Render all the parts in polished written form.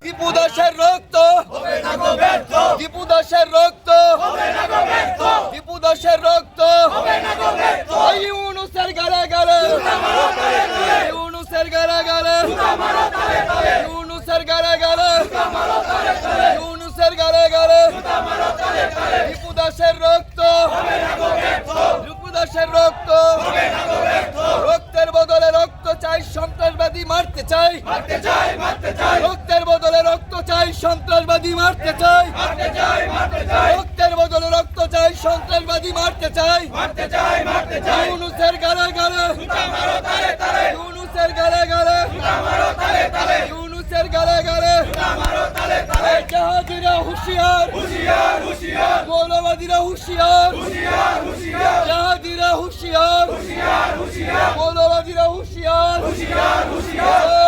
দীপুদাসের রক্ত হবে না গো ব্যর্থ, দীপুদাসের রক্ত হবে না গো ব্যর্থ, দীপুদাসের রক্ত হবে না গো ব্যর্থ। ইউনূসের গালে গালে জুতা মারো তালে তালে, ইউনূসের গালে গালে জুতা মারো তালে তালে, ইউনূসের গালে গালে জুতা মারো তালে তালে, ইউনূসের গালে গালে জুতা মারো তালে তালে। দীপুদাসের রক্ত হবে না গো ব্যর্থ, দীপুদাসের রক্ত হবে না গো ব্যর্থ। রক্তের বদলে রক্ত চাই, সন্ত্রাসবাদী মারতে চাই, মারতে চাই, মারতে চাই। রক্তের বদলে রক্ত চাই, সন্ত্রাসবাদী মারতে চাই, মারতে চাই, মারতে চাই। রক্তের বদলে রক্ত চাই, সন্ত্রাসবাদী মারতে চাই, মারতে চাই, মারতে চাই। ইউনূসের গালে গালে জুতা মারো তালে তালে, ইউনূসের গালে গালে জুতা মারো তালে তালে, ইউনূসের গালে গালে জুতা মারো তালে তালে। জাহাদিরা হুঁশিয়ার, হুঁশিয়ার, হুঁশিয়ার। মৌলবাদীরা হুঁশিয়ার, হুঁশিয়ার, হুঁশিয়ার। জাহাদিরা হুঁশিয়ার, হুঁশিয়ার, হুঁশিয়ার। মৌলবাদীরা হুঁশিয়ার, হুঁশিয়ার, হুঁশিয়ার।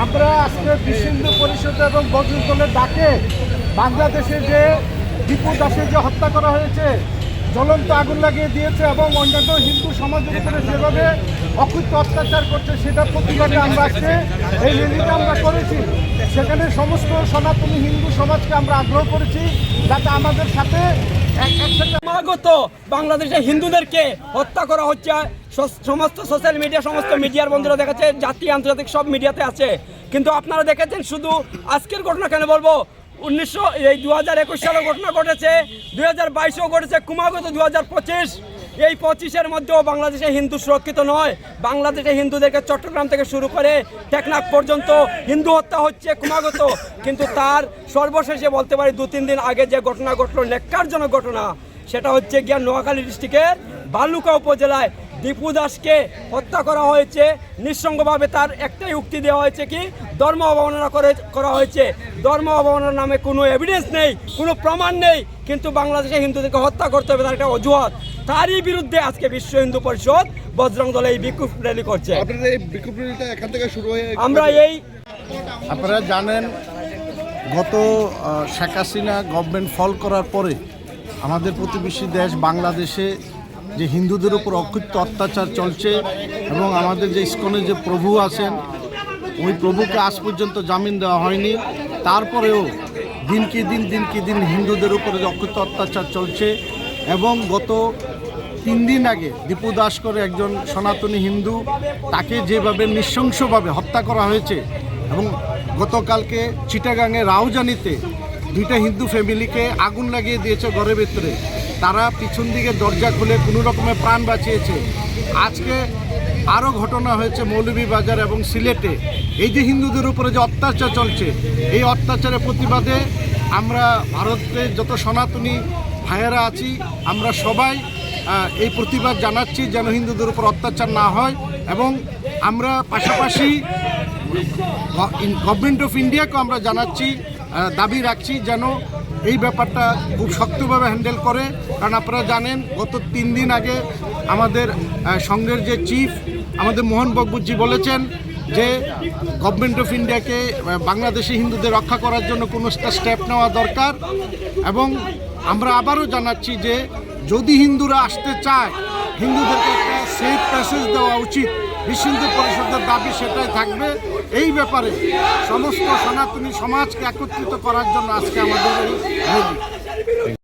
আমরা আজকে বিশ্ব হিন্দু পরিষদ এবং বজরং দলের ডাকে বাংলাদেশে যে দীপুদাসের যে হত্যা করা হয়েছে, জ্বলন্ত আগুন লাগিয়ে দিয়েছে এবং অন্যান্য হিন্দু সমাজের উপরে যেভাবে অকৃত্য অত্যাচার করছে সেটার প্রতিবাদে আমরা আজকে এই র্যালিটা আমরা করেছি। সেখানে সমস্ত সনাতনী হিন্দু সমাজকে আমরা আগ্রহ করেছি যাতে আমাদের সাথে ক্রমাগত বাংলাদেশে হিন্দুদেরকে হত্যা করা হচ্ছে। সমস্ত সোশ্যাল মিডিয়া, সমস্ত মিডিয়ার বন্ধুরা দেখাচ্ছে, জাতীয় আন্তর্জাতিক সব মিডিয়াতে আছে। কিন্তু আপনারা দেখেছেন শুধু আজকের ঘটনা কেন বলবো, 2021 সালের ঘটনা ঘটেছে, 2022-এও ঘটেছে, ক্রমাগত 2025, এই 25-এর মধ্যেও বাংলাদেশে হিন্দু সুরক্ষিত নয়। বাংলাদেশে হিন্দুদেরকে চট্টগ্রাম থেকে শুরু করে টেকনাফ পর্যন্ত হিন্দু হত্যা হচ্ছে ক্রমাগত। কিন্তু তার সর্বশেষে বলতে পারি 2-3 দিন আগে যে ঘটনা ঘটলো, ন্যাক্কারজনক ঘটনা, সেটা হচ্ছে গিয়া নোয়াখালী ডিস্ট্রিক্টের ভালুকা উপজেলায় দীপুদাসকে হত্যা করা হয়েছে নিঃসঙ্গভাবে। তার একটাই উক্তি দেওয়া হয়েছে কি, ধর্ম অবমাননা করা হয়েছে। ধর্ম অবমাননার নামে কোনো এভিডেন্স নেই, কোনো প্রমাণ নেই, কিন্তু বাংলাদেশে হিন্দুদেরকে হত্যা করতে হবে তার একটা অজুহাত। তারই বিরুদ্ধে আজকে বিশ্ব হিন্দু পরিষদ বজরং দল এই বিক্ষোভ র্যালি করছে। আমরা আপনারা জানেন গত শেখ হাসিনা গভর্নমেন্ট ফল করার পরে আমাদের প্রতিবেশী দেশ বাংলাদেশে যে হিন্দুদের উপর অকৃত্য অত্যাচার চলছে এবং আমাদের যে ইসকনের যে প্রভু আছেন ওই প্রভুকে আজ পর্যন্ত জামিন দেওয়া হয়নি। তারপরেও দিনকে দিন হিন্দুদের উপরে যে অকৃত্য অত্যাচার চলছে এবং গত 3 দিন আগে দীপুদাস করে একজন সনাতনী হিন্দু, তাকে যেভাবে নৃশংসভাবে হত্যা করা হয়েছে এবং গতকালকে চিটাগাংয়ে রাউজানিতে 2টা হিন্দু ফ্যামিলিকে আগুন লাগিয়ে দিয়েছে ঘরের ভিতরে। তারা পিছন দিকে দরজা খুলে কোনো রকমে প্রাণ বাঁচিয়েছে। আজকে আরও ঘটনা হয়েছে মৌলভীবাজার এবং সিলেটে। এই যে হিন্দুদের উপরে যে অত্যাচার চলছে, এই অত্যাচারের প্রতিবাদে আমরা ভারতের যত সনাতনী ভাইয়েরা আছি আমরা সবাই এই প্রতিবাদ জানাচ্ছি যেন হিন্দুদের উপর অত্যাচার না হয়, এবং আমরা পাশাপাশি গভর্নমেন্ট অফ ইন্ডিয়াকেও আমরা জানাচ্ছি, দাবি রাখছি যেন এই ব্যাপারটা খুব শক্তভাবে হ্যান্ডেল করে। কারণ আপনারা জানেন গত 3 দিন আগে আমাদের সংঘের যে চিফ আমাদের মোহন বকবুজি বলেছেন যে গভর্নমেন্ট অফ ইন্ডিয়াকে বাংলাদেশে হিন্দুদের রক্ষা করার জন্য কোনো স্টেপ নেওয়া দরকার। এবং আমরা আবারও জানাচ্ছি যে যদি হিন্দুরা আসতে চায়, হিন্দুদেরকে একটা সেফ প্যাসেজ দেওয়া উচিত। বিশ্ব হিন্দু পরিষদের দাবি সেটাই থাকবে। এই ব্যাপারে সমস্ত সনাতনী সমাজকে একত্রিত করার জন্য আজকে আমাদের এই র্যালি।